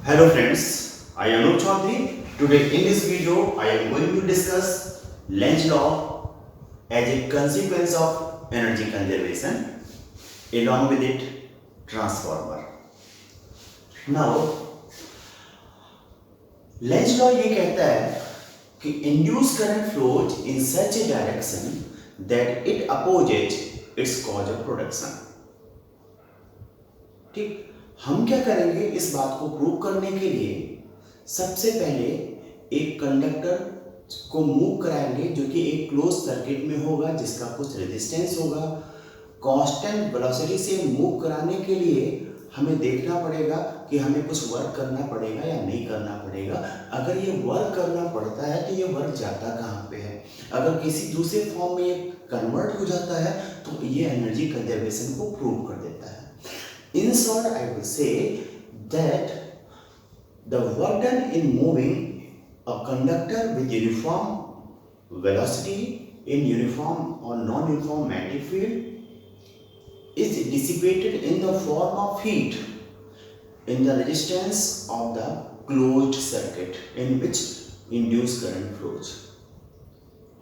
Hello friends, I am Anup Chaudhary. Today in this video, I am going to discuss Lenz law as a consequence of energy conservation, along with it transformer. Now, Lenz law ये कहता है कि induced current flows in such a direction that it opposes its cause of production. ठीक, हम क्या करेंगे इस बात को प्रूव करने के लिए सबसे पहले एक कंडक्टर को मूव कराएंगे जो कि एक क्लोज सर्किट में होगा जिसका कुछ रेजिस्टेंस होगा। कांस्टेंट वेलोसिटी से मूव कराने के लिए हमें देखना पड़ेगा कि हमें कुछ वर्क करना पड़ेगा या नहीं करना पड़ेगा। अगर ये वर्क करना पड़ता है तो ये वर्क जाता कहाँ पे है, अगर किसी दूसरे फॉर्म में कन्वर्ट हो जाता है तो ये एनर्जी कंजर्वेशन को प्रूव कर देता है। In short, I will say that the work done in moving a conductor with uniform velocity in uniform or non-uniform magnetic field is dissipated in the form of heat in the resistance of the closed circuit in which induced current flows.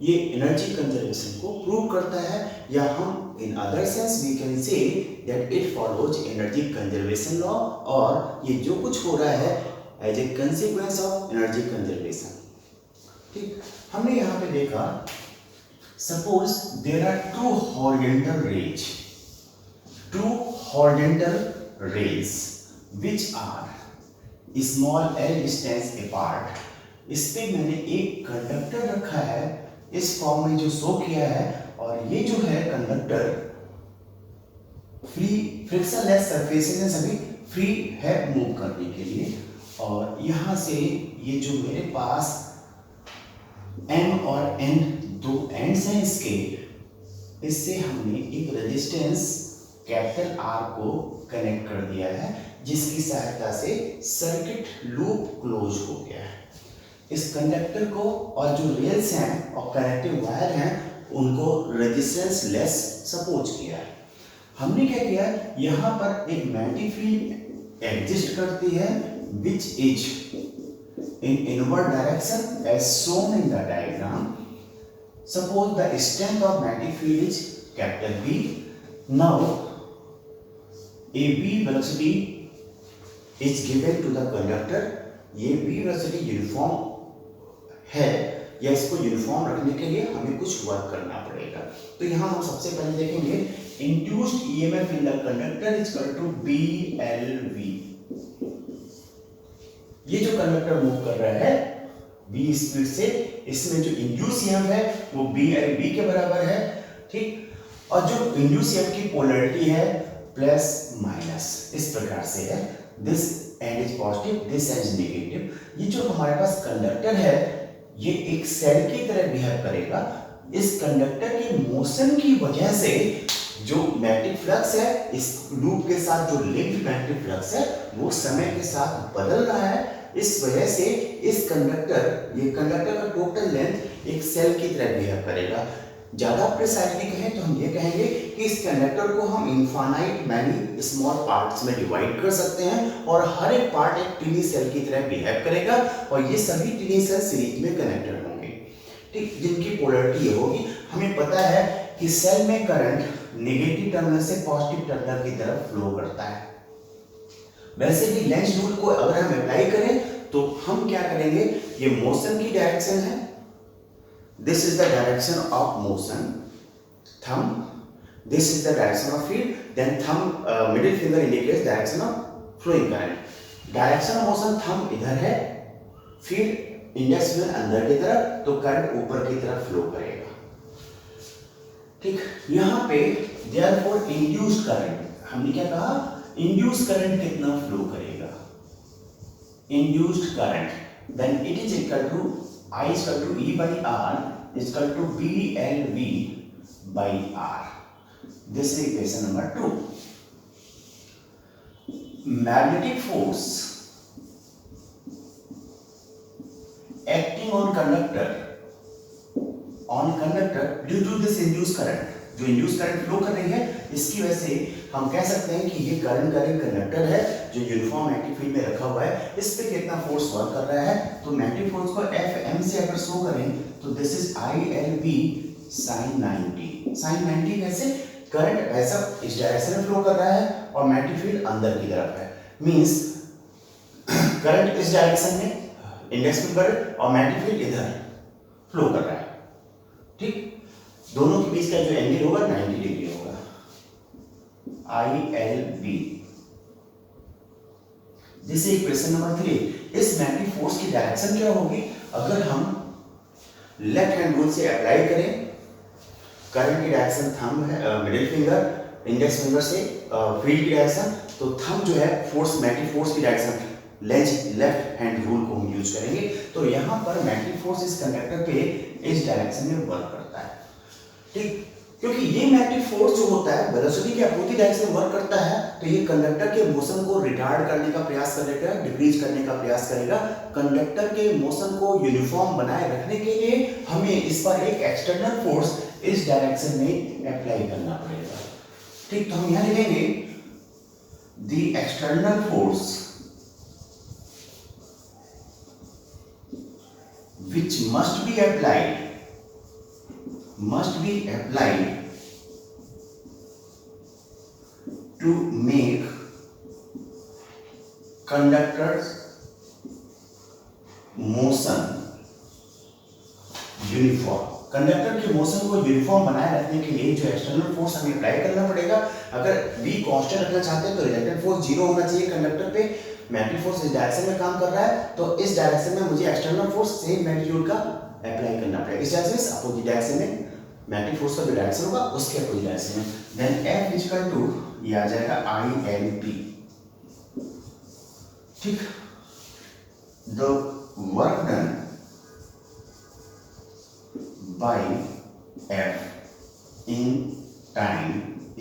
ये energy conservation को prove करता है, या हम in other sense we can say that it follows energy conservation law, और ये जो कुछ हो रहा है as a consequence of energy conservation. ठीक, हमने यहाँ पे देखा suppose there are two horizontal rails which are small L distance apart. इस पे मैंने एक कंडक्टर रखा है इस फॉर्म में जो शो किया है, और ये जो है कंडक्टर फ्री फ्रिक्शनलेस सरफेस में सभी फ्री है मूव करने के लिए। और यहां से ये जो मेरे पास M और N दो एंड्स हैं इसके, इससे हमने एक रेजिस्टेंस कैपिटल R को कनेक्ट कर दिया है जिसकी सहायता से सर्किट लूप क्लोज हो गया है। इस कंडक्टर को और जो रेल्स हैं और कनेक्टिव वायर हैं उनको रेजिस्टेंस लेस सपोज किया है। हमने क्या किया, यहाँ पर एक मैग्नेटिक फील्ड एग्जिस्ट करती है which is in inward direction as shown in the diagram. Suppose the strength of magnetic field is capital B। Now a B velocity is given to the conductor। ये B velocity uniform है, या इसको uniform रखने के लिए हमें कुछ work करना पड़ेगा। तो यहाँ हम सबसे पहले देखेंगे induced EMF in the conductor is equal to BLV। ये जो कंडक्टर मूव कर रहा है V स्पीड से, इसमें जो इंड्यूस ईएमएफ है वो BLV के बराबर है। ठीक, और जो इंड्यूस ईएमएफ की पोलैरिटी है प्लस माइनस इस प्रकार से है, this and is positive, this and is negative. ये जो हमारे पास कंडक्टर है ये एक सेल की तरह बिहेव करेगा। इस कंडक्टर के मोशन की वजह से जो मैग्नेटिक फ्लक्स है इस लूप के साथ, जो लिंक्ड मैग्नेटिक फ्लक्स है वो समय के साथ बदल रहा है। इस वजह से इस ये कंडक्टर का टोटल लेंथ एक सेल की तरह बिहेव करेगा। ज्यादा प्रिसाइजली कहें तो हम ये कहेंगे कि इस कंडक्टर को हम इनफाइनाइट मैनी स्मॉल पार्ट्स में डिवाइड कर सकते हैं और हर एक पार्ट एक टिनी सेल की तरह बिहेव करेगा, और ये सभी टिनी सेल सीरीज में कनेक्टेड होंगे। ठीक, जिनकी पोलैरिटी ये होगी। हमें पता है कि सेल में करंट नेगेटिव टर्मिनल से पॉजिटिव टर्मिनल की तरफ फ्लो करता है। वैसे भी लेंज रूल को अगर हम अप्लाई करें तो हम क्या करेंगे, ये मोशन की डायरेक्शन है, this is the direction of motion, thumb, this is the direction of field, then thumb middle finger indicates direction of flowing current। direction of motion thumb इधर है, field इंडेक्स फिंगर अंदर की तरफ, तो current ऊपर की तरफ फ्लो करेगा। ठीक, यहाँ पे therefore induced current, हमने क्या कहा, induced current कितना फ्लो करेगा, induced current then it is equal to I is equal to E by R is equal to BLV by R। This is equation number 2। Magnetic force acting on conductor due to this induced current जो induce current flow कर रही है, इसकी वजह से हम कह सकते हैं कि ये करंट का एक कंडक्टर है जो यूनिफॉर्म मैग्नेटिक फील्ड में रखा हुआ है। इस पे कितना फोर्स वर्क कर रहा है, तो मैग्नेटिक फोर्स को Fm से अगर शो करें तो this is ILB sin 90। sin 90 कैसे, करंट ऐसा इस डायरेक्शन में फ्लो कर रहा है और मैग्नेटिक फील्ड अंदर की तरफ है, मींस करंट इस डायरेक्शन में इंडेक्स में करंट और मैग्नेटिक फील्ड इधर फ्लो कर रहा है। ठीक, दोनों के बीच का जो एंगल होगा 90 डिग्री होगा, ILB। जैसे इक्वेशन नंबर 3, इस मैग्नेटिक फोर्स की डायरेक्शन क्या होगी, अगर हम लेफ्ट हैंड रूल से अप्लाई करें, करंट की डायरेक्शन थंब है, मिडिल फिंगर इंडेक्स फिंगर से फील्ड की डायरेक्शन, तो थंब जो है फोर्स मैग्नेटिक फोर्स की डायरेक्शन लेफ्ट हैंड रूल को हम यूज करेंगे। तो यहां पर मैग्नेटिक फोर्स इस कंडक्टर पे इस डायरेक्शन में वर्क करता है। ठीक, क्योंकि ये मैग्नेटिक फोर्स जो होता है वेलोसिटी के अपोजिट डायरेक्शन में वर्क करता है, तो ये कंडक्टर के मोशन को रिटार्ड करने का प्रयास करेगा, डिक्रीज करने का प्रयास करेगा। कंडक्टर के मोशन को यूनिफॉर्म बनाए रखने के लिए हमें इस पर एक एक्सटर्नल फोर्स इस डायरेक्शन में अप्लाई करना पड़ेगा। ठीक, तो हम यहां लिखेंगे the external force which must be applied to make conductor's motion uniform। Conductor के मोशन को यूनिफॉर्म बनाए रखने के लिए जो एक्सटर्नल फोर्स हमें अप्लाई करना पड़ेगा, अगर v कांस्टेंट रखना चाहते हैं तो रिजल्टेंट फोर्स 0 होना चाहिए कंडक्टर पे। मैग्नेटिक फोर्स इस डायरेक्शन में काम कर रहा है, तो इस डायरेक्शन में मुझे एक्सटर्नल फोर्स सेम मैग्नीट्यूड का अप्लाई करना पड़ेगा। इस डायरेक्शन से अपोजिट डायरेक्शन में मैग्नेटिक फोर्स का जो डायरेक्शन होगा उसके अपोजिट डायरेक्शन में, देन F इक्वल टू ये आ जाएगा ILP। ठीक, the work done by F in time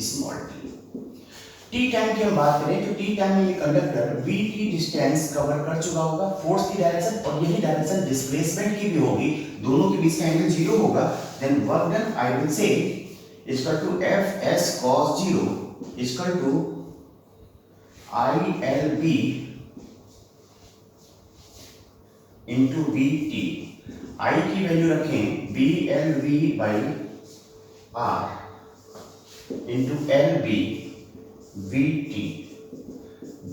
small t। T time की हम बात करें तो टी टाइम में ये कंडक्टर vt डिस्टेंस कवर कर चुका होगा, फोर्स की डायरेक्शन और यही डायरेक्शन डिस्प्लेसमेंट की भी होगी, दोनों के बीच का एंगल 0 होगा। Then work done I will say equal to Fs cos 0 equal to ILB into Vt। I की वैल्यू रखें BLV by R into LB VT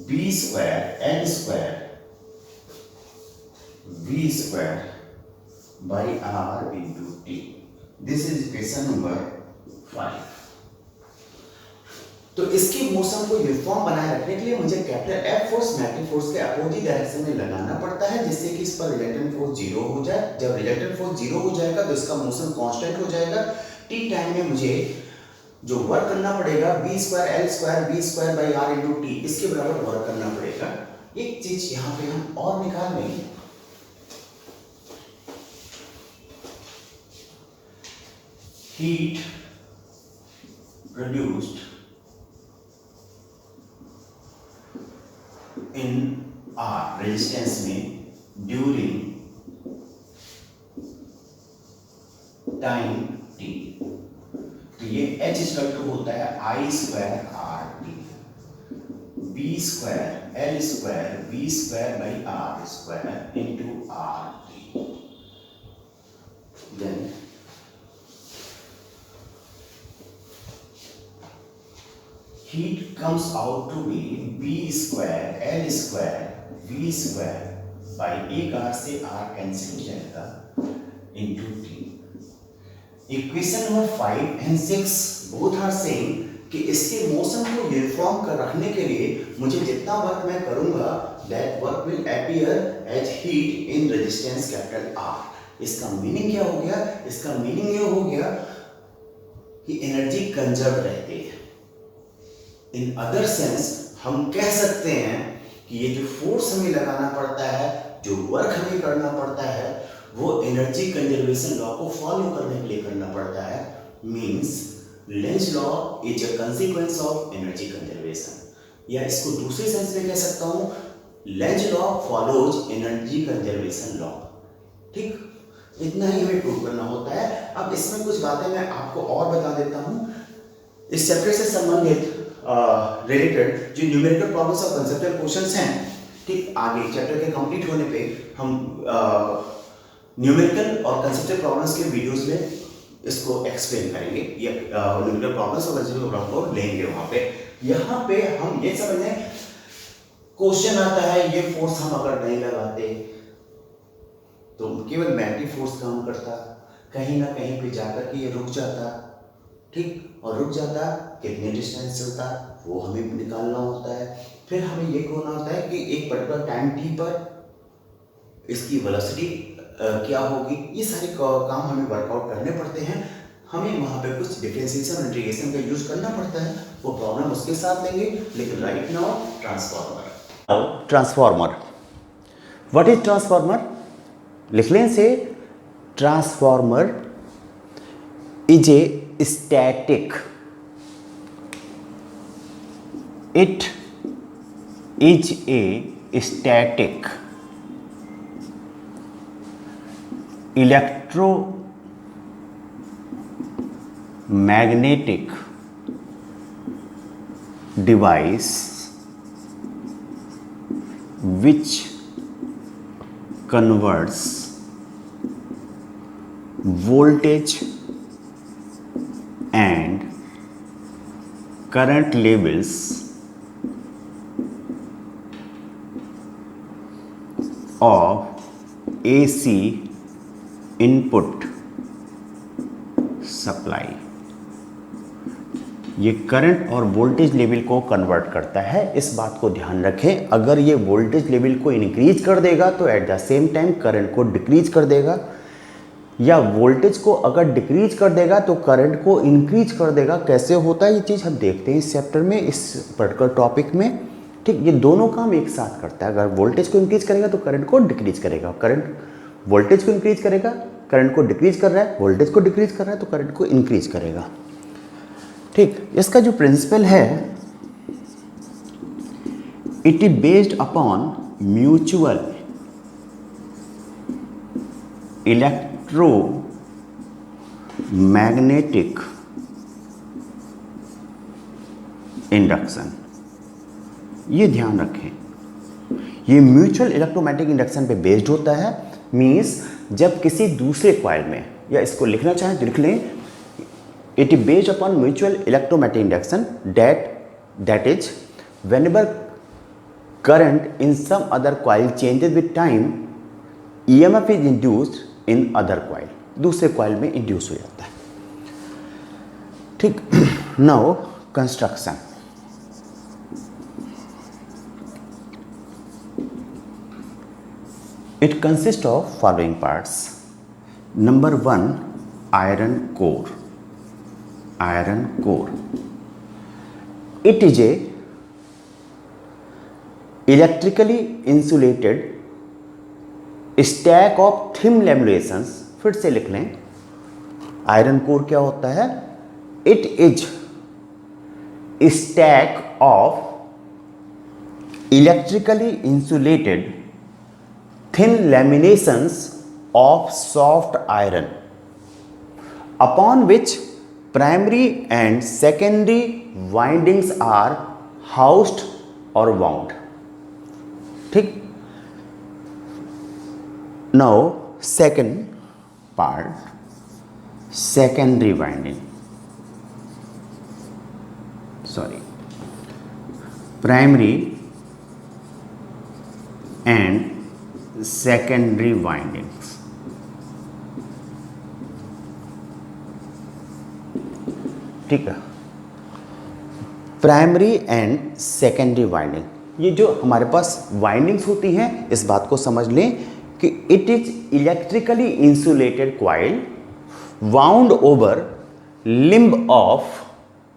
B square L square V square by R into T। This is equation number 5। तो इसकी motion को uniform बनाए रखने के लिए मुझे capital F force magnetic force के अपोजिट डायरेक्शन में लगाना पड़ता है, जिससे कि इस पर रिजल्टेंट फोर्स 0 हो जाए। जब रिजल्टेंट फोर्स 0 हो जाएगा तो इसका मोशन कांस्टेंट हो जाएगा। टी टाइम में मुझे जो वर्क करना पड़ेगा b square L square V square by R into T, इसके बराबर वर्क करना पड़ेगा। एक चीज यहाँ पे हम और निकाल लेंगे, heat produced in R resistance में ड्यूरिंग टाइम t। तो ये H इक्वल टू होता है I square R T, B square L square V square by R square into R T। Then heat comes out to be B square L square V square by एक R से R cancel हो जाएगा into T। Equation number 5 and 6 both are same कि इसके motion को uniform कर रखने के लिए मुझे जितना वर्क मैं करूंगा that work will appear as heat in resistance capital R। इसका मीनिंग क्या हो गया? इसका मीनिंग ये हो गया कि एनर्जी कंजर्व रहती है। इन अदर सेंस हम कह सकते हैं कि ये जो फोर्स हमें लगाना पड़ता है, जो वर्क हमें करना पड़ता है, वो एनर्जी कंजर्वेशन लॉ को फॉलो करने के लिए करना पड़ता है। Means Lenz law is a consequence of energy conservation, या इसको दूसरे सेंस में कह सकता हूं Lenz law follows energy conservation law. ठीक, इतना ही हमें प्रूव करना होता है। अब इसमें कुछ बातें मैं आपको और बता देता हूँ इस चैप्टर से संबंधित रिलेटेड जो न्यूमेरिकल प्रॉब्लम्स और कंसेप्चुअल क्वेश्चंस हैं। ठीक, आगे चैप्टर के कंप्लीट होने पे हम न्यूमेरिकल और कंसेप्चुअल प्रॉब्लम्स के वीडियोस में इसको एक्सप्लेन करेंगे, या न्यूमेरिकल प्रॉब्लम्स और कंसेप्चुअल प्रॉब्लम को लेंगे वहाँ पे। यहाँ पे हम ये समझें, क्वेश्चन आता है ये फोर्स हम अगर नहीं लगाते तो केवल मैग्नेटिक फोर्स काम करता, कहीं ना कहीं पे जाकर के ये रुक जाता। ठीक, और रुक जाता कितने डिस्टेंस चलता वो हमें निकालना होता है। फिर हमें ये खोजना होता है कि एक पर्टिकुलर टाइम टी पर इसकी वेलोसिटी क्या होगी। ये सारे काम हमें वर्कआउट करने पड़ते हैं। हमें वहाँ पे कुछ डिफरेंशिएशन और इंटीग्रेशन का यूज करना पड़ता है, वो प्रॉब्लम उसके साथ लेंगे। लेकिन right now transformer, what is transformer? लिख लें से, transformer is a static, it is a static electromagnetic device which converts voltage and current levels of AC input supply। ये करंट और वोल्टेज लेवल को कन्वर्ट करता है। इस बात को ध्यान रखें, अगर ये वोल्टेज लेवल को इंक्रीज कर देगा तो at the same time current को डिक्रीज कर देगा, या वोल्टेज को अगर डिक्रीज कर देगा तो करंट को इंक्रीज कर देगा। कैसे होता है ये चीज़ हम देखते हैं इस चैप्टर में, इस पर्टिकुलर टॉपिक में। ठीक, ये दोनों काम एक साथ करता है। अगर वोल्टेज को इंक्रीज करेगा तो करंट को डिक्रीज करेगा, करंट वोल्टेज को इंक्रीज करेगा, करंट को डिक्रीज कर रहा है, वोल्टेज को डिक्रीज कर रहा है तो करंट को इंक्रीज करेगा। ठीक, इसका जो प्रिंसिपल है, it is based upon mutual electromagnetic induction. ये ध्यान रखें, ये म्यूचुअल इलेक्ट्रोमैग्नेटिक इंडक्शन पे बेस्ड होता है। मींस जब किसी दूसरे कॉइल में, या इसको लिखना चाहें तो लिख लें, it is based upon mutual electromagnetic induction that is whenever current in some other coil changes with time, EMF is induced in other coil, दूसरे coil में induce हो जाता है। ठीक, now construction, it consists of following parts। Number 1, iron core। Iron core, it is a electrically insulated stack of thin laminations। फिर से लिख लें, आयरन कोर क्या होता है? It is stack of electrically insulated thin laminations of soft iron upon which primary and secondary windings are housed or wound। ठीक, now second part, secondary winding, primary and secondary windings। ठीक है, primary and secondary winding, ये जो हमारे पास windings होती हैं, इस बात को समझ लें कि it is electrically insulated coil wound over limb of,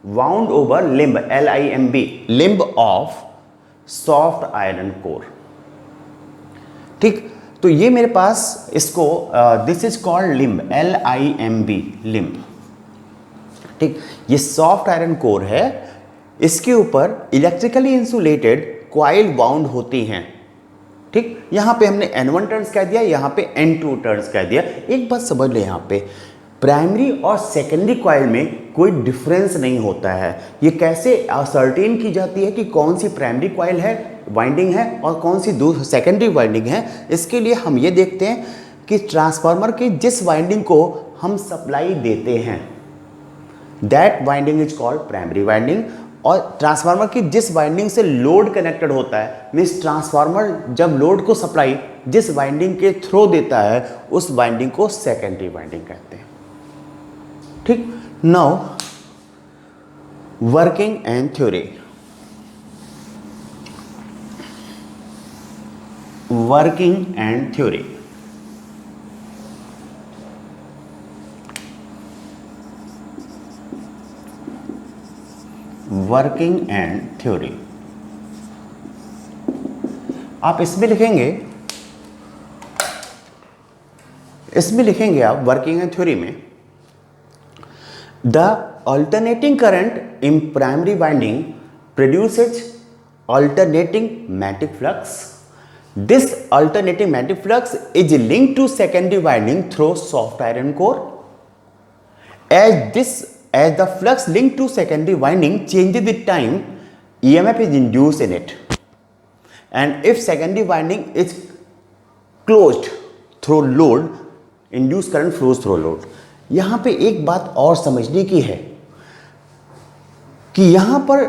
wound over limb, LIMB, limb of soft iron core. ठीक, तो ये मेरे पास इसको this is called limb, LIMB, limb. ठीक, ये सॉफ्ट आयरन कोर है, इसके ऊपर इलेक्ट्रिकली इंसुलेटेड कॉइल वाउंड होती हैं। ठीक, यहाँ पे हमने N1 टर्न्स कह दिया, यहाँ पे N2 टर्न्स कह दिया। एक बात समझ ले, यहाँ पे प्राइमरी और सेकेंडरी कॉइल में कोई डिफरेंस नहीं होता है। ये कैसे असर्टेन की जाती है कि कौन सी प्राइमरी कॉइल है, वाइंडिंग है, और कौन सी सेकेंडरी वाइंडिंग है? इसके लिए हम ये देखते हैं कि ट्रांसफार्मर की जिस वाइंडिंग को हम सप्लाई देते हैं that winding is called primary winding, और ट्रांसफार्मर की जिस वाइंडिंग से लोड कनेक्टेड होता है, मीन्स ट्रांसफार्मर जब लोड को सप्लाई जिस वाइंडिंग के थ्रू देता है उस वाइंडिंग को सेकेंडरी वाइंडिंग कहते हैं। ठीक, now working and theory. Working and theory. Working and theory आप इसमें लिखेंगे आप वर्किंग एंड थ्योरी में, the alternating current in primary winding produces alternating magnetic flux. This alternating magnetic flux is linked to secondary winding through soft iron core. As the flux linked to secondary winding changes with time, EMF is induced in it. And if secondary winding is closed through load, induced current flows through load. यहाँ पे एक बात और समझने की है कि यहाँ पर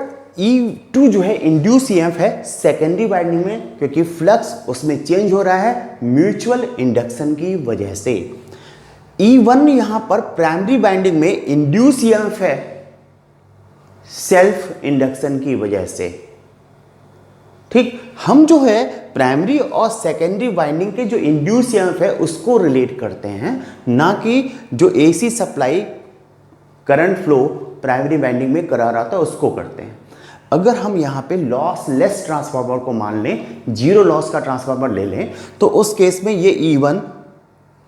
E2 जो है इंड्यूस EMF है सेकेंडरी वाइंडिंग में, क्योंकि फ्लक्स उसमें चेंज हो रहा है म्यूचुअल इंडक्शन की वजह से। E1 यहां पर प्राइमरी वाइंडिंग में इंड्यूस EMF है सेल्फ इंडक्शन की वजह से। ठीक, हम जो है प्राइमरी और सेकेंडरी वाइंडिंग के जो इंड्यूस EMF है उसको रिलेट करते हैं, ना कि जो AC supply current flow primary winding में करा रहा था उसको करते हैं। अगर हम यहाँ पे लॉस लेस ट्रांसफार्मर को मान लें, जीरो लॉस का ट्रांसफार्मर ले लें, तो उस केस में ये E1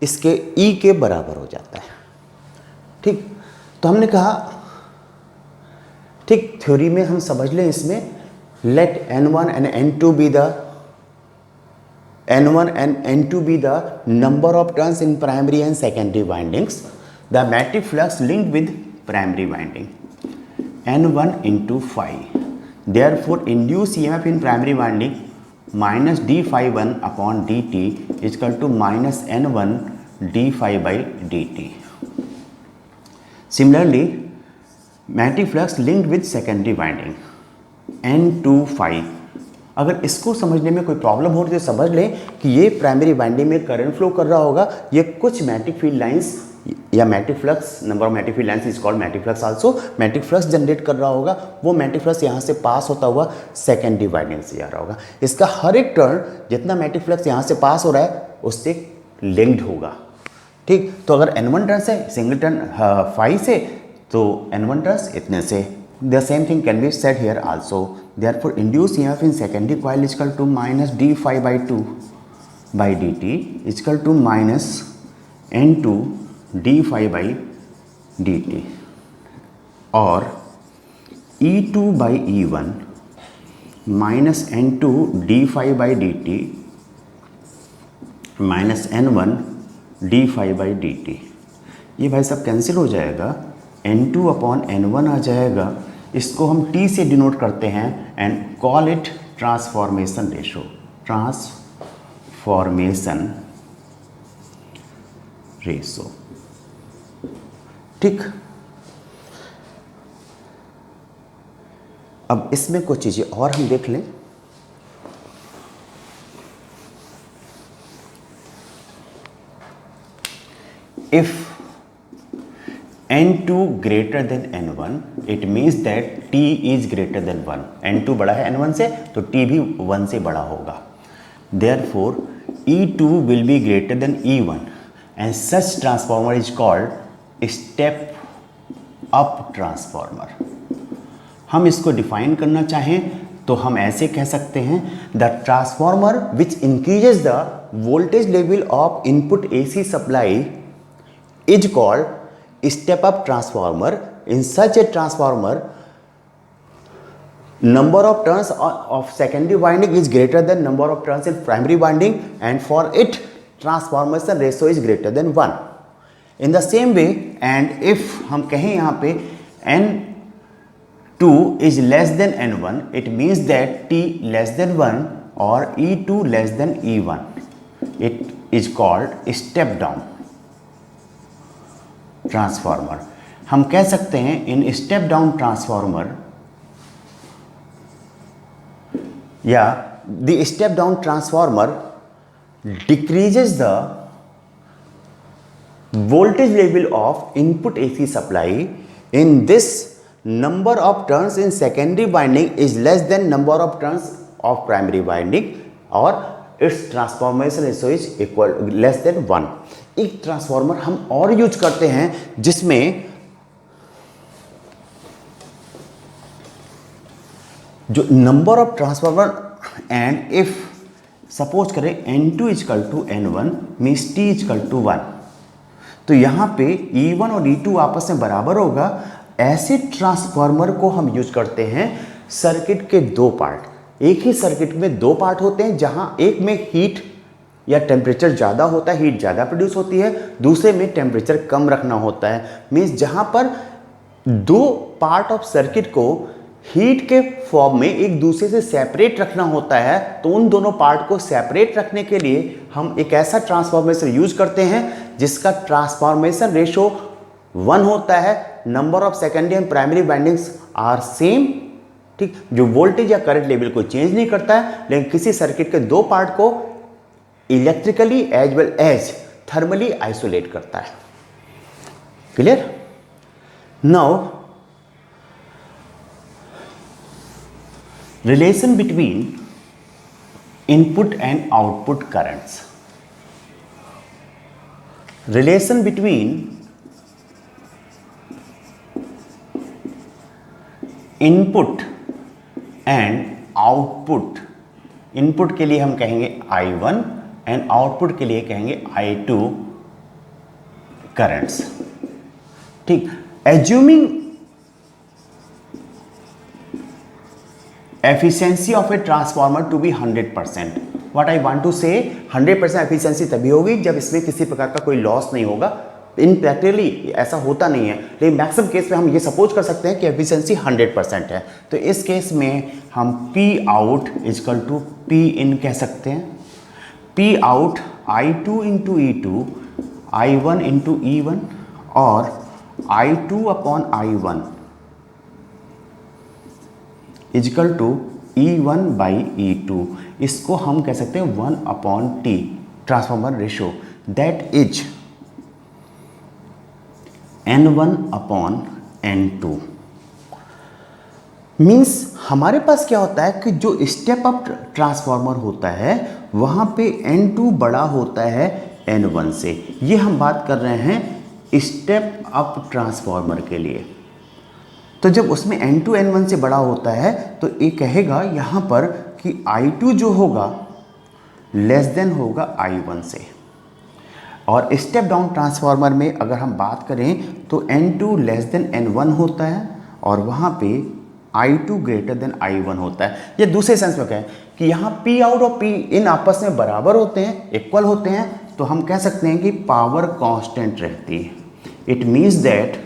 इसके E के बराबर हो जाता है। ठीक, तो हमने कहा ठीक, थ्योरी में हम समझ लें इसमें, late N1 and N2 be the number of turns in primary and secondary windings, the magnetic flux linked with primary winding N1 into phi. Therefore induced EMF in primary winding minus d phi 1 upon dt is equal to minus N1 d phi by dt. Similarly, magnetic flux linked with secondary winding N2 phi. अगर इसको समझने में कोई problem हो रही है तो समझ लें कि ये प्राइमरी वाइंडिंग में करंट फ्लो कर रहा होगा, ये कुछ मैग्नेटिक फील्ड लाइंस या magnetic flux, number of magnetic field lines is called magnetic flux also, magnetic flux generate कर रहा होगा। वो मैग्नेटिक फ्लक्स यहाँ से पास होता हुआ सेकेंडरी वाइंडिंग से जा रहा होगा। इसका हर एक टर्न जितना मैग्नेटिक फ्लक्स यहाँ से पास हो रहा है उससे लिंक्ड होगा। ठीक, तो अगर N1 टर्न्स है सिंगल टर्न फाई से, तो N1 टर्न्स इतने से। The same thing can be said here also. Therefore, induced EMF in secondary coil is equal to minus d phi by 2 by dt is equal to minus N2 d phi by dt, और E2 by E1 minus N2 d phi by dt minus N1 d phi by dt। ये भाई सब cancel हो जाएगा, N2 upon N1 आ जाएगा। इसको हम T से डिनोट करते हैं and call it transformation ratio, transformation ratio. ठीक, अब इसमें कुछ चीज़ें और हम देख लें। If N2 greater than N1, it means that T is greater than 1. N2 बड़ा है N1 से, तो T भी 1 से बड़ा होगा। Therefore, E2 will be greater than E1 and such transformer is called step up transformer. हम इसको डिफाइन करना चाहें तो हम ऐसे कह सकते हैं, the transformer which increases the voltage level of input AC supply is called step up transformer. In such a transformer, number of turns of secondary winding is greater than number of turns in primary winding, and for it transformation ratio is greater than 1. In the same way, and if हम कहें यहाँ पे N2 is less than N1, it means that T less than 1 or E2 less than E1. It is called step down transformer. हम कह सकते हैं in step down transformer, या the step down transformer decreases the voltage level of input AC supply. In this, number of turns in secondary winding is less than number of turns of primary winding, or its transformation ratio is equal less than 1. एक transformer हम और use करते हैं जिसमें जो number of transformer, and if suppose करें N2 equal to N1 means T equal to 1, तो यहाँ पे E1 और E2 आपस में बराबर होगा। ऐसे ट्रांसफार्मर को हम यूज करते हैं सर्किट के दो पार्ट। एक ही सर्किट में दो पार्ट होते हैं, जहाँ एक में हीट या टेम्परेचर ज़्यादा होता है, हीट ज़्यादा प्रोड्यूस होती है, दूसरे में टेम्परेचर कम रखना होता है। मीन्स जहाँ पर दो पार्ट ऑफ सर्किट को हीट के फॉर्म में एक दूसरे से सेपरेट रखना होता है, तो उन दोनों पार्ट को सेपरेट रखने के लिए हम एक ऐसा ट्रांसफॉर्मेशन यूज करते हैं जिसका ट्रांसफॉर्मेशन रेशो 1 होता है। Number of secondary and primary windings are same, ठीक, जो वोल्टेज या करंट लेवल को चेंज नहीं करता है, लेकिन किसी सर्किट के दो पार्ट को electrically as well as thermally isolate करता है। Clear? Now relation between input and output currents. Relation between input and output. Input के लिए हम कहेंगे I1 एंड आउटपुट के लिए कहेंगे I2 करंट्स। ठीक, assuming efficiency of a transformer to be 100%. What I want to say, 100% efficiency तभी होगी जब इसमें किसी प्रकार का कोई लॉस नहीं होगा। इन प्रैक्टिकली ऐसा होता नहीं है, लेकिन मैक्सिमम केस में हम ये सपोज कर सकते हैं कि एफिशिएंसी 100% है। तो इस केस में हम P out equal to P in कह सकते हैं। P out I2 into E2, I1 into E1 और I2 upon I1 is equal to E1 by E2। इसको हम कह सकते हैं 1 upon T transformer ratio, that is N1 upon N2। Means हमारे पास क्या होता है कि जो स्टेप अप ट्रांसफॉर्मर होता है वहाँ पे N2 बड़ा होता है N1 से। ये हम बात कर रहे हैं स्टेप अप ट्रांसफॉर्मर के लिए। तो जब उसमें N2 N1 से बड़ा होता है तो ये कहेगा यहाँ पर कि I2 जो होगा लेस देन होगा I1 से। और स्टेप डाउन ट्रांसफार्मर में अगर हम बात करें तो N2 लेस देन N1 होता है और वहाँ पे I2 ग्रेटर देन I1 होता है। ये दूसरे सेंस में क्या है कि यहाँ P आउट और P इन आपस में बराबर होते हैं, इक्वल होते हैं, तो हम कह सकते हैं कि पावर कांस्टेंट रहती है। It means that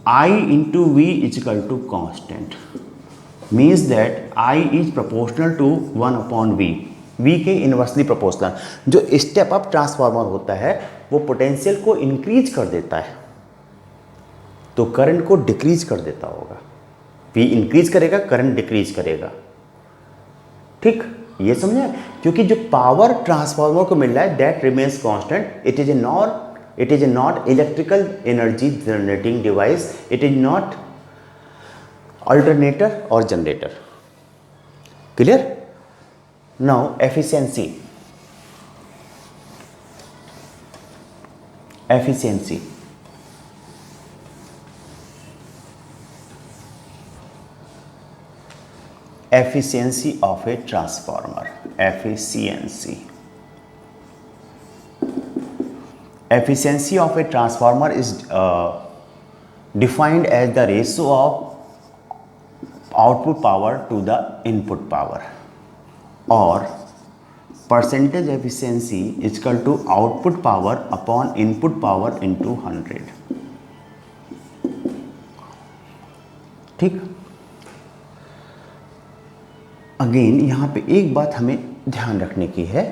I into V is equal to constant, means that I is proportional to 1 upon V, V के इन्वर्सली प्रोपोर्शनल। जो स्टेप अप ट्रांसफार्मर होता है वो पोटेंशियल को इंक्रीज कर देता है तो करंट को डिक्रीज कर देता होगा। V इंक्रीज करेगा, करंट डिक्रीज करेगा। ठीक, ये समझे? क्योंकि जो पावर ट्रांसफार्मर को मिल रहा है that remains constant. It is not electrical energy generating device. It is not alternator or generator. Clear? Now efficiency. Efficiency. Efficiency of a transformer. Efficiency. Efficiency of a transformer is defined as the ratio of output power to the input power, और percentage efficiency equal to output power upon input power into 100। ठीक, again यहाँ पे एक बात हमें ध्यान रखने की है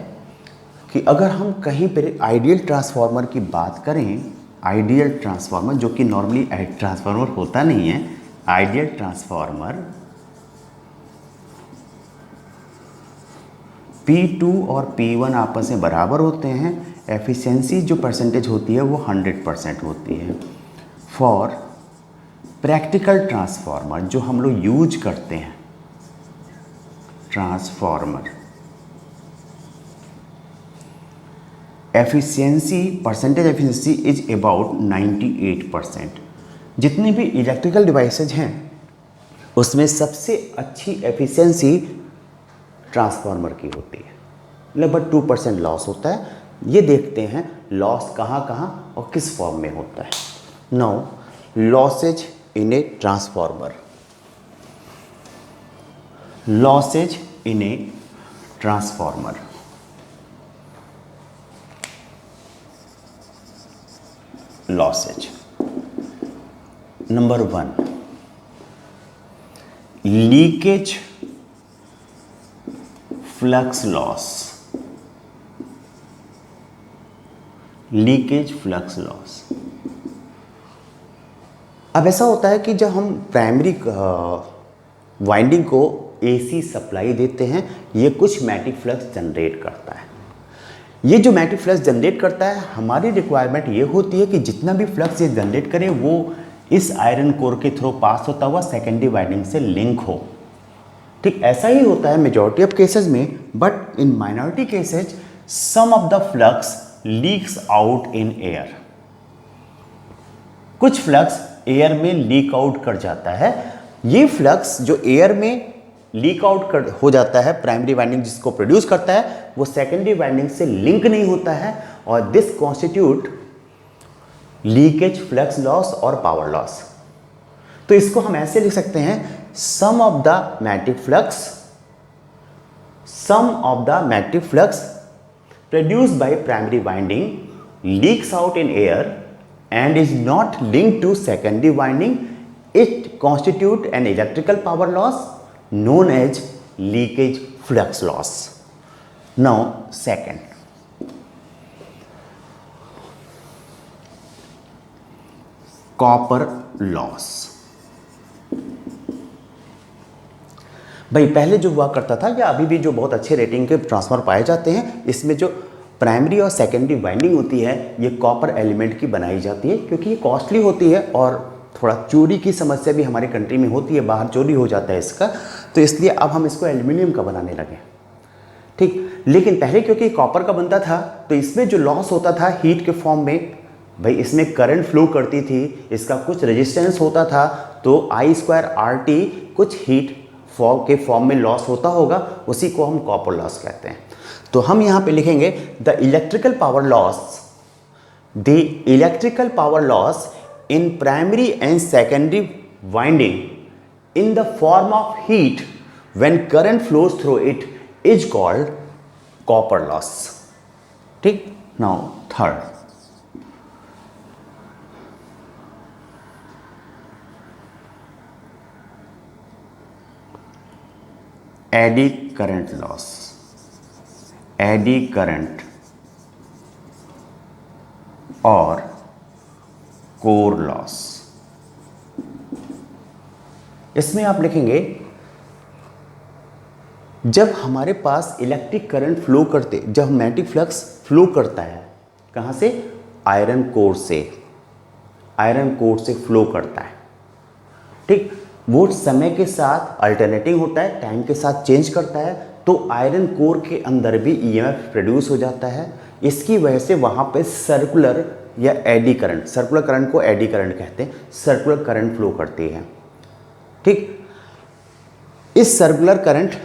कि अगर हम कहीं पर आइडियल ट्रांसफार्मर की बात करें, आइडियल ट्रांसफार्मर जो कि नॉर्मली ट्रांसफार्मर होता नहीं है, आइडियल ट्रांसफार्मर P2 और P1 आपस में बराबर होते हैं, एफिशिएंसी जो परसेंटेज होती है वो 100% होती है। फॉर प्रैक्टिकल ट्रांसफार्मर जो हम लोग यूज करते हैं, transformer efficiency, percentage efficiency is about 98%। जितने भी इलेक्ट्रिकल डिवाइसेज हैं उसमें सबसे अच्छी एफिशिएंसी ट्रांसफार्मर की होती है, लगभग 2% लॉस होता है। ये देखते हैं लॉस कहाँ कहाँ और किस फॉर्म में होता है। Now losses in a transformer, losses in a transformer. Losses number 1, leakage flux loss, leakage flux loss. अब ऐसा होता है कि जब हम प्राइमरी वाइंडिंग को एसी सप्लाई देते हैं, ये कुछ मैग्नेटिक फ्लक्स जनरेट करता है। ये जो मैग्नेटिक फ्लक्स जनरेट करता है, हमारी रिक्वायरमेंट ये होती है कि जितना भी फ्लक्स ये जनरेट करे वो इस आयरन कोर के थ्रू पास होता हुआ सेकेंडरी वाइंडिंग से लिंक हो। ठीक ऐसा ही होता है मेजॉरिटी ऑफ केसेस में, but in minority cases some of the flux leaks out in air. कुछ फ्लक्स एयर में लीक आउट कर जाता है। ये फ्लक्स जो एयर में लीक आउट हो जाता है, प्राइमरी वाइंडिंग जिसको प्रोड्यूस करता है, वो सेकेंडरी वाइंडिंग से लिंक नहीं होता है, और this constitute leakage flux loss और पावर लॉस। तो इसको हम ऐसे लिख सकते हैं, sum of the magnetic flux, sum of the magnetic flux produced by primary winding leaks out in air and is not linked to secondary winding. It constitute an electrical power loss known as leakage flux loss. Now second, copper loss. भाई पहले जो हुआ करता था, या अभी भी जो बहुत अच्छे रेटिंग के ट्रांसफार्मर पाए जाते हैं, इसमें जो प्राइमरी और सेकेंडरी वाइंडिंग होती है ये कॉपर एलिमेंट की बनाई जाती है, क्योंकि ये कॉस्टली होती है और थोड़ा चोरी की समस्या भी हमारे कंट्री में होती है, बाहर चोरी हो जाता है इसका, तो इसलिए अब हम इसको एल्यूमिनियम का बनाने लगे। ठीक, लेकिन पहले क्योंकि कॉपर का बनता था तो इसमें जो लॉस होता था हीट के फॉर्म में, भाई इसमें करंट फ्लो करती थी, इसका कुछ रेजिस्टेंस होता था, तो I²RT कुछ हीट के फॉर्म में लॉस होता होगा, उसी को हम कॉपर लॉस कहते हैं। तो हम यहाँ पे लिखेंगे the electrical power loss in primary and secondary winding in the form of heat when current flows through it is called copper loss. ठीक, now third, eddy current loss, eddy current और core loss. इसमें आप लिखेंगे जब हमारे पास electric current flow करते, जब magnetic flux flow करता है, कहाँ से? आयरन कोर से, आयरन कोर से फ्लो करता है। ठीक, वो समय के साथ अल्टरनेटिंग होता है, टाइम के साथ चेंज करता है, तो आयरन कोर के अंदर भी ईएमएफ प्रोड्यूस हो जाता है। इसकी वजह से वहाँ पे सर्कुलर या एडी करंट, सर्कुलर करंट को एडी करंट कहते हैं, सर्कुलर करंट फ्लो करती है। ठीक, इस सर्कुलर करंट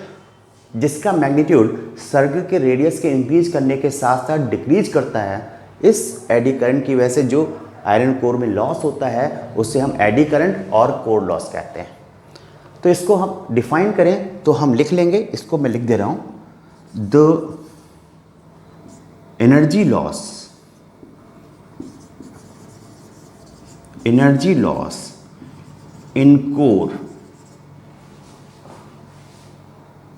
जिसका मैग्नीट्यूड सर्कल के रेडियस के इंक्रीज करने के साथ साथ डिक्रीज करता है, इस एडी करंट की वजह से जो आयरन कोर में लॉस होता है उसे हम एडी करंट और कोर लॉस कहते हैं। तो इसको हम डिफाइन करें तो हम लिख लेंगे, इसको मैं लिख दे रहा हूं, the energy loss in core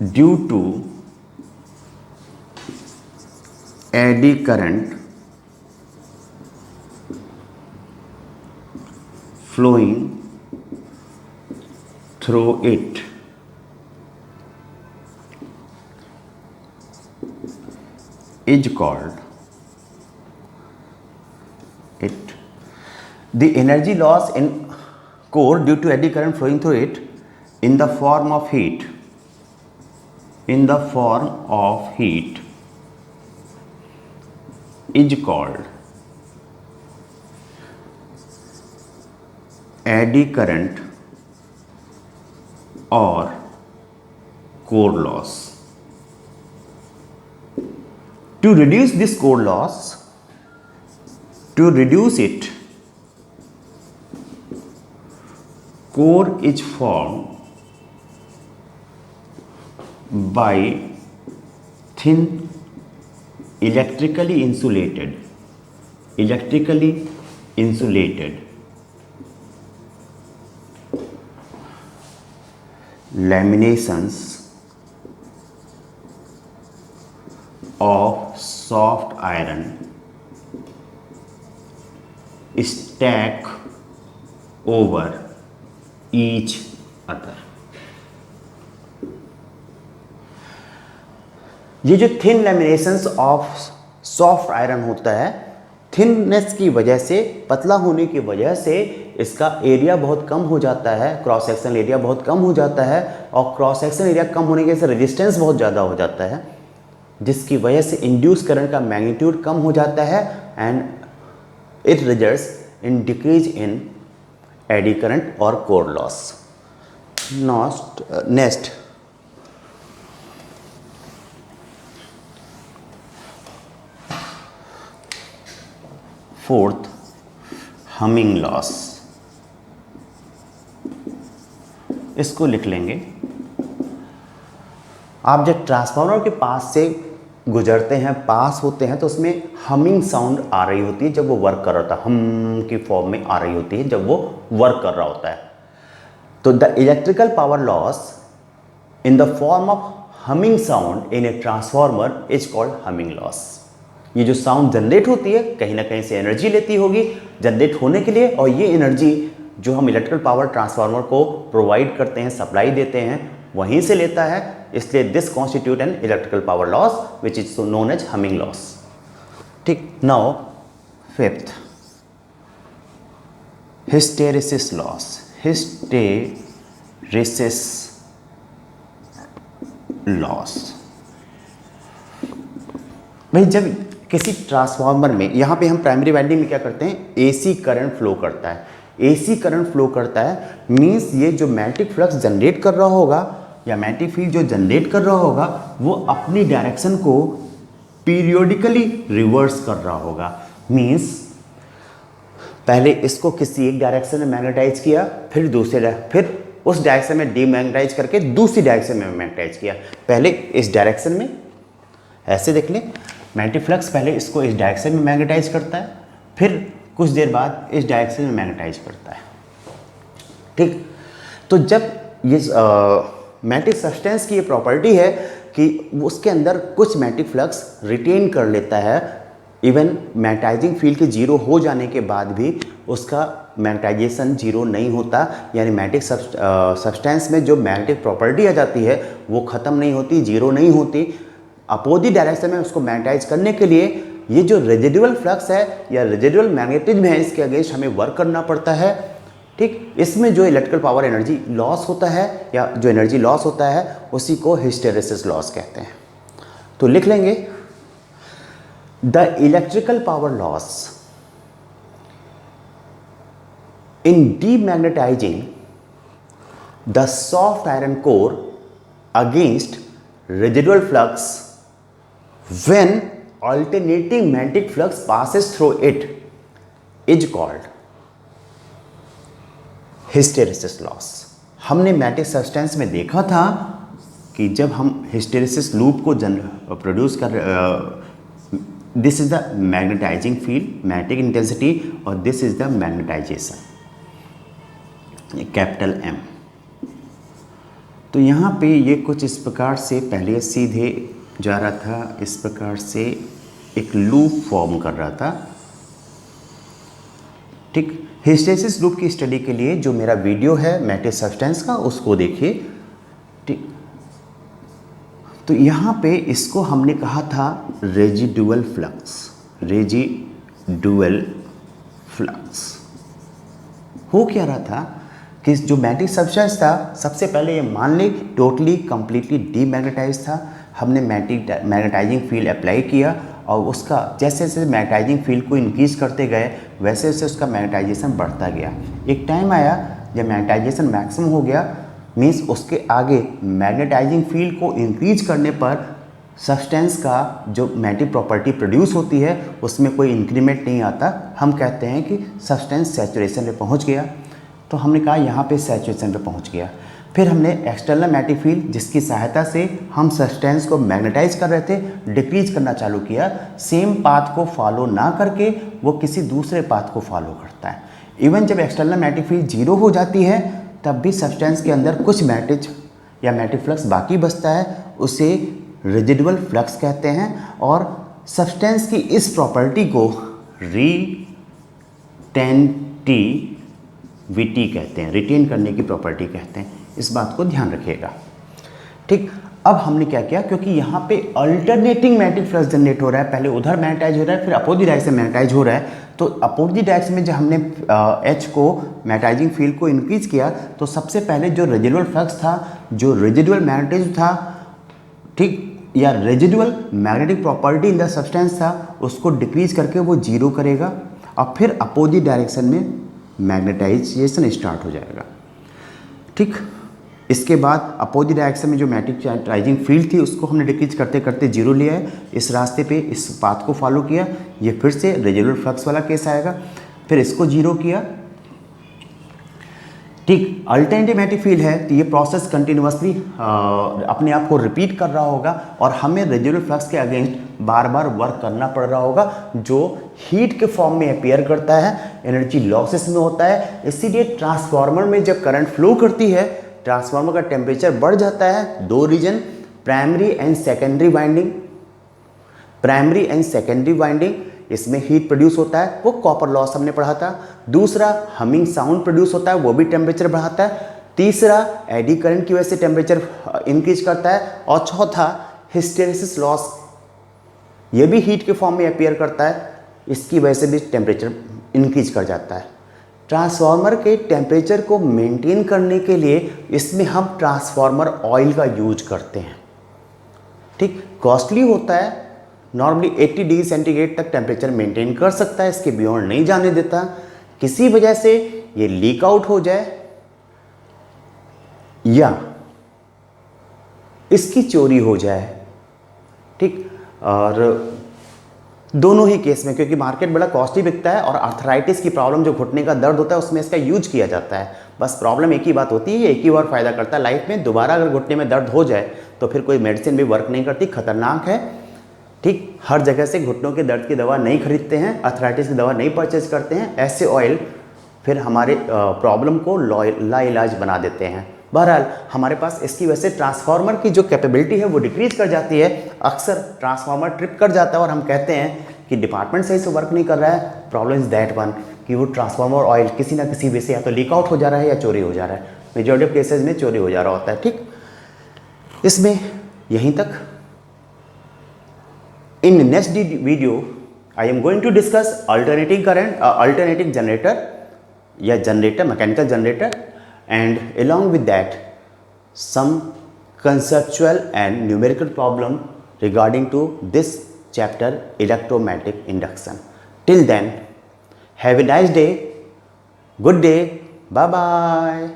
due to eddy current flowing through it is called the energy loss in core due to eddy current flowing through it in the form of heat is called eddy current or core loss. To reduce this core loss, core is formed by thin electrically insulated laminations of soft iron stack over each other. ये जो thin लैमिनेशंस of soft iron होता है, thinness की वजह से, पतला होने की वजह से इसका एरिया बहुत कम हो जाता है, क्रॉस सेक्शन एरिया बहुत कम हो जाता है, और क्रॉस सेक्शन एरिया कम होने की वजह से रेजिस्टेंस बहुत ज़्यादा हो जाता है, जिसकी वजह से इंड्यूस करंट का मैग्नीट्यूड कम हो जाता है and it results in decrease in eddy current और core loss. Next fourth, humming loss. इसको लिख लेंगे. आप जब ट्रांसफार्मर के पास से गुजरते हैं, पास होते हैं, तो उसमें हमिंग साउंड आ रही होती है जब वो वर्क कर रहा होता है, हम की फॉर्म में आ रही होती है जब वो वर्क कर रहा होता है. तो the electrical power loss in the form of humming sound in a transformer is called humming loss. ये जो साउंड जनरेट होती है कहीं ना कहीं से एनर्जी लेती होगी जनरेट होने के लिए, और ये एनर्जी जो हम इलेक्ट्रिकल पावर ट्रांसफार्मर को प्रोवाइड करते हैं, सप्लाई देते हैं, वहीं से लेता है. इसलिए this constitute an electrical power loss which is known as humming loss. ठीक. Now fifth, hysteresis loss. Hysteresis loss भाई, जब किसी ट्रांसफार्मर में, यहाँ पे हम प्राइमरी वाइंडिंग में क्या करते हैं, एसी करंट फ्लो करता है. एसी करंट फ्लो करता है मीन्स ये जो मैग्नेटिक फ्लक्स जनरेट कर रहा होगा या मैग्नेटिक फील्ड जो जनरेट कर रहा होगा वो अपनी डायरेक्शन को पीरियोडिकली रिवर्स कर रहा होगा. मीन्स पहले इसको किसी एक डायरेक्शन में मैग्नेटाइज किया, फिर दूसरे, फिर उस डायरेक्शन में डीमैग्नेटाइज करके दूसरी डायरेक्शन में मैग्नेटाइज किया. पहले इस डायरेक्शन में, ऐसे देख लें, मैग्नेटिक फ्लक्स पहले इसको इस डायरेक्शन में मैग्नेटाइज करता है, फिर कुछ देर बाद इस डायरेक्शन में मैग्नेटाइज करता है. ठीक. तो जब ये मैग्नेटिक सब्सटेंस की ये प्रॉपर्टी है कि उसके अंदर कुछ मैग्नेटिक फ्लक्स रिटेन कर लेता है, इवन मैग्नेटाइजिंग फील्ड के जीरो हो जाने के बाद भी उसका मैग्नेटाइजेशन जीरो नहीं होता, यानी मैग्नेटिक सब्सटेंस में जो मैग्नेटिक प्रॉपर्टी आ जाती है वो ख़त्म नहीं होती, जीरो नहीं होती. अपोजिट डायरेक्शन में उसको मैग्नेटाइज करने के लिए ये जो रेजिडुअल फ्लक्स है या रेजिडुअल मैग्नेटिज्म है, इसके अगेंस्ट हमें वर्क करना पड़ता है. ठीक. इसमें जो इलेक्ट्रिकल पावर एनर्जी लॉस होता है या जो एनर्जी लॉस होता है उसी को हिस्टेरेसिस लॉस कहते हैं. तो लिख लेंगे, the electrical power loss in demagnetising the soft iron core against residual flux when alternating magnetic flux passes through it is called hysteresis loss. हमने मैटिक सब्सटेंस में देखा था कि जब हम हिस्टेरेसिस लूप को प्रोड्यूस कर this is the magnetizing field, magnetic intensity, और this is the magnetization, capital M। तो यहाँ पे ये कुछ इस प्रकार से पहले सीधे जा रहा था, इस प्रकार से एक लूप फॉर्म कर रहा था। ठीक, हिस्टेरेसिस लूप की स्टडी के लिए जो मेरा वीडियो है मैटिक सब्सटेंस का, उसको देखिए। ठीक, तो यहाँ पे इसको हमने कहा था रेजिडुअल फ्लक्स, रेजिडुअल फ्लक्स। हो क्या रहा था कि जो मैग्नेटिक सब्सटेंस था, सबसे पहले ये मान ले टोटली कंप्लीटली डीमैग्नेटाइज था। हमने मैग्नेटाइजिंग फील्ड अप्लाई किया और उसका जैसे जैसे मैग्नेटाइजिंग फील्ड को इंक्रीज करते गए वैसे वैसे उसका मैग्नेटाइजेशन बढ़ता गया। एक टाइम आया जब मैग्नेटाइजेशन मैक्सिमम हो गया, मीन्स उसके आगे मैग्नेटाइजिंग फील्ड को इंक्रीज करने पर सब्सटेंस का जो मैग्नेटिक प्रॉपर्टी प्रोड्यूस होती है उसमें कोई इंक्रीमेंट नहीं आता। हम कहते हैं कि सब्सटेंस सैचुरेशन पे पहुंच गया। तो हमने कहा यहाँ पे सैचुरेशन पे पहुंच गया। फिर हमने एक्सटर्नल मैग्नेटिक फील्ड जिसकी सहायता से हम सब्सटेंस को मैग्नेटाइज कर रहे थे, डिक्रीज करना चालू किया। सेम पाथ को फॉलो ना करके वो किसी दूसरे पाथ को फॉलो करता है। इवन जब एक्सटर्नल मैग्नेटिक फील्ड जीरो हो जाती है तब भी सब्सटेंस के अंदर कुछ मैग्नेटिक या मैग्नेटिक फ्लक्स बाकी बचता है, उसे रेजिडुअल फ्लक्स कहते हैं। और सब्सटेंस की इस प्रॉपर्टी को रिटेंटिविटी कहते हैं, रिटेन करने की प्रॉपर्टी कहते हैं। इस बात को ध्यान रखिएगा। ठीक, अब हमने क्या किया, क्योंकि यहाँ पे अल्टरनेटिंग मैग्नेटिक फ्लक्स जनरेट हो रहा है, पहले उधर मैग्नेटाइज हो रहा है फिर अपोजिट डायरेक्शन मैग्नेटाइज हो रहा है। तो अपोजिट डायरेक्शन में जब हमने H को मैग्नेटाइजिंग फील्ड को इंक्रीज किया तो सबसे पहले जो रेजिडुअल फ्लक्स था, जो रेजिडुअल मैग्नेटिज्म था, ठीक, या residual magnetic property in the substance था, उसको डिक्रीज करके वो जीरो करेगा और फिर अपोजिट डायरेक्शन में मैग्नेटाइजेशन स्टार्ट हो जाएगा। ठीक, इसके बाद अपोजिट डायरेक्शन में जो मैग्नेटाइजिंग फील्ड थी उसको हमने डिक्रीज करते करते जीरो लिया है। इस रास्ते पे इस पाथ को फॉलो किया, ये फिर से रेजिडुअल फ्लक्स वाला केस आएगा। फिर इसको जीरो किया। ठीक, अल्टरनेटिव मैग्नेटिक फील्ड है तो ये प्रोसेस कंटिन्यूअसली अपने आप को रिपीट कर रहा होगा और हमें रेजिडुअल फ्लक्स के अगेंस्ट बार बार वर्क करना पड़ रहा होगा, जो हीट के फॉर्म में अपीयर करता है, एनर्जी लॉसेस में होता है। इसीलिए ट्रांसफार्मर में जब करंट फ्लो करती है, ट्रांसफार्मर का टेम्परेचर बढ़ जाता है। दो region, primary and secondary winding, primary and secondary winding, इसमें हीट प्रोड्यूस होता है, वो कॉपर लॉस हमने पढ़ा था। दूसरा, हमिंग साउंड प्रोड्यूस होता है, वो भी टेम्परेचर बढ़ाता है। तीसरा, एडी करंट की वजह से टेम्परेचर इंक्रीज करता है। और चौथा, हिस्टेरेसिस लॉस, ये भी हीट के फॉर्म में अपीयर करता है, इसकी वजह से भी टेम्परेचर इंक्रीज कर जाता है। ट्रांसफार्मर के टेम्परेचर को मेंटेन करने के लिए इसमें हम ट्रांसफार्मर ऑयल का यूज करते हैं। ठीक, कॉस्टली होता है, नॉर्मली 80 डिग्री सेंटीग्रेड तक टेम्परेचर मेंटेन कर सकता है, इसके बियॉन्ड नहीं जाने देता। किसी वजह से ये लीक आउट हो जाए या इसकी चोरी हो जाए, ठीक, और दोनों ही केस में, क्योंकि मार्केट बड़ा कॉस्टली बिकता है और आर्थराइटिस की प्रॉब्लम, जो घुटने का दर्द होता है, उसमें इसका यूज किया जाता है। बस प्रॉब्लम एक ही बात होती है, ये एक ही बार फायदा करता है लाइफ में। दोबारा अगर घुटने में दर्द हो जाए तो फिर कोई मेडिसिन भी वर्क नहीं करती, खतरनाक है। ठीक, हर जगह से घुटनों के दर्द की दवा नहीं खरीदते हैं, आर्थराइटिस की दवा नहीं परचेज करते हैं। ऐसे ऑयल फिर हमारे प्रॉब्लम को लाइलाज बना देते हैं। बहरहाल हमारे पास इसकी वजह से ट्रांसफार्मर की जो कैपेबिलिटी है वो डिक्रीज कर जाती है। अक्सर ट्रांसफार्मर ट्रिप कर जाता है और हम कहते हैं कि डिपार्टमेंट सही से वर्क नहीं कर रहा है। प्रॉब्लम इज दैट वन, कि वो ट्रांसफार्मर ऑयल किसी ना किसी वजह से या तो लीक आउट हो जा रहा है या चोरी हो जा रहा है। मेजॉरिटी ऑफ केसेज में चोरी हो जा रहा होता है। ठीक, इसमें यहीं तक। In next video I am going to discuss alternating current, alternating generator या generator, mechanical generator, and along with that some conceptual and numerical problem regarding to this chapter, electromagnetic induction. Till then, have a nice day, good day, bye bye.